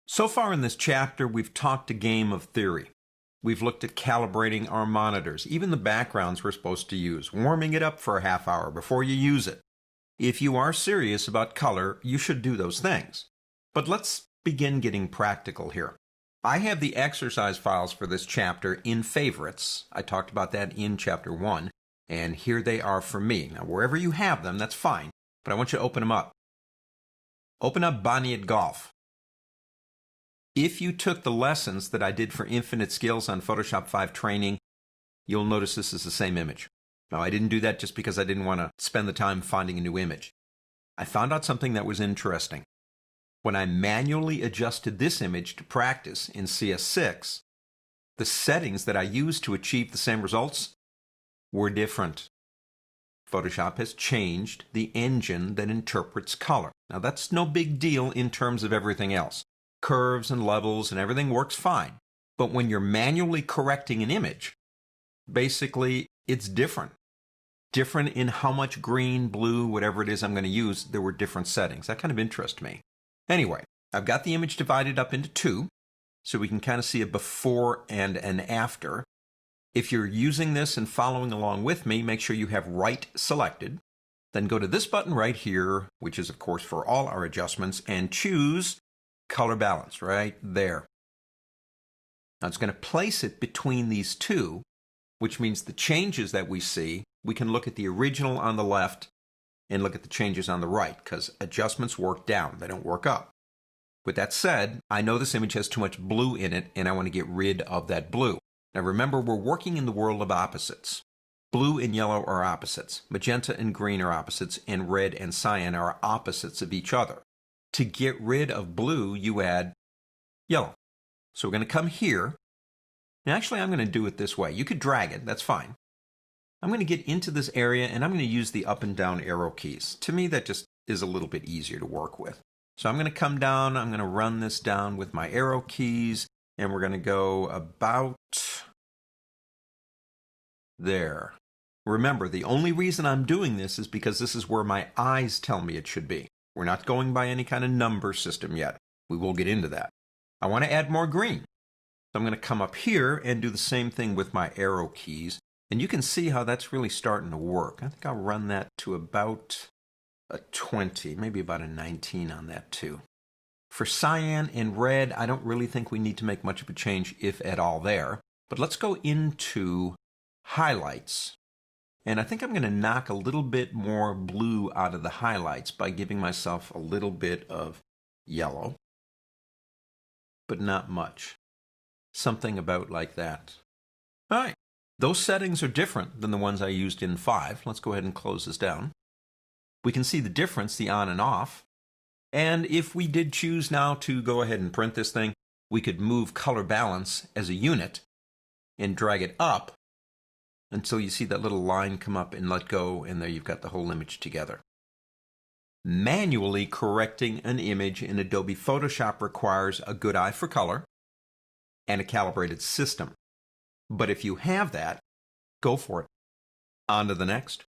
So far in this chapter, we've talked a game of theory. We've looked at calibrating our monitors, even the backgrounds we're supposed to use, warming it up for a half hour before you use it. If you are serious about color, you should do those things. But let's begin getting practical here. I have the exercise files for this chapter in favorites. I talked about that in chapter 1, and here they are for me. Now, wherever you have them, that's fine, but I want you to open them up. Open up Bonnie at Golf. If you took the lessons that I did for Infinite Skills on Photoshop 5 training, you'll notice this is the same image. Now, I didn't do that just because I didn't want to spend the time finding a new image. I found out something that was interesting. When I manually adjusted this image to practice in CS6, the settings that I used to achieve the same results were different. Photoshop has changed the engine that interprets color. Now, that's no big deal in terms of everything else. Curves and levels and everything works fine. But when you're manually correcting an image, basically it's different. Different in how much green, blue, whatever it is I'm going to use, there were different settings. That kind of interests me. Anyway, I've got the image divided up into two, so we can kind of see a before and an after. If you're using this and following along with me, make sure you have right selected. Then go to this button right here, which is of course for all our adjustments, and choose color balance right there. Now it's going to place it between these two, which means the changes that we see, we can look at the original on the left and look at the changes on the right, because adjustments work down, they don't work up. With that said, I know this image has too much blue in it, and I want to get rid of that blue. Now remember, we're working in the world of opposites. Blue and yellow are opposites, magenta and green are opposites, and red and cyan are opposites of each other. To get rid of blue, you add yellow. So we're going to come here. And actually, I'm going to do it this way. You could drag it, that's fine. I'm going to get into this area, and I'm going to use the up and down arrow keys. To me, that just is a little bit easier to work with. So I'm going to come down, I'm going to run this down with my arrow keys, and we're going to go about there. Remember, the only reason I'm doing this is because this is where my eyes tell me it should be. We're not going by any kind of number system yet. We will get into that. I want to add more green. So I'm going to come up here and do the same thing with my arrow keys. And you can see how that's really starting to work. I think I'll run that to about a 20, maybe about a 19 on that too. For cyan and red, I don't really think we need to make much of a change, if at all, there. But let's go into highlights. And I think I'm going to knock a little bit more blue out of the highlights by giving myself a little bit of yellow, but not much. Something about like that. All right. Those settings are different than the ones I used in 5. Let's go ahead and close this down. We can see the difference, the on and off. And if we did choose now to go ahead and print this thing, we could move color balance as a unit and drag it up until you see that little line come up and let go, and there you've got the whole image together. Manually correcting an image in Adobe Photoshop requires a good eye for color and a calibrated system. But if you have that, go for it. On to the next.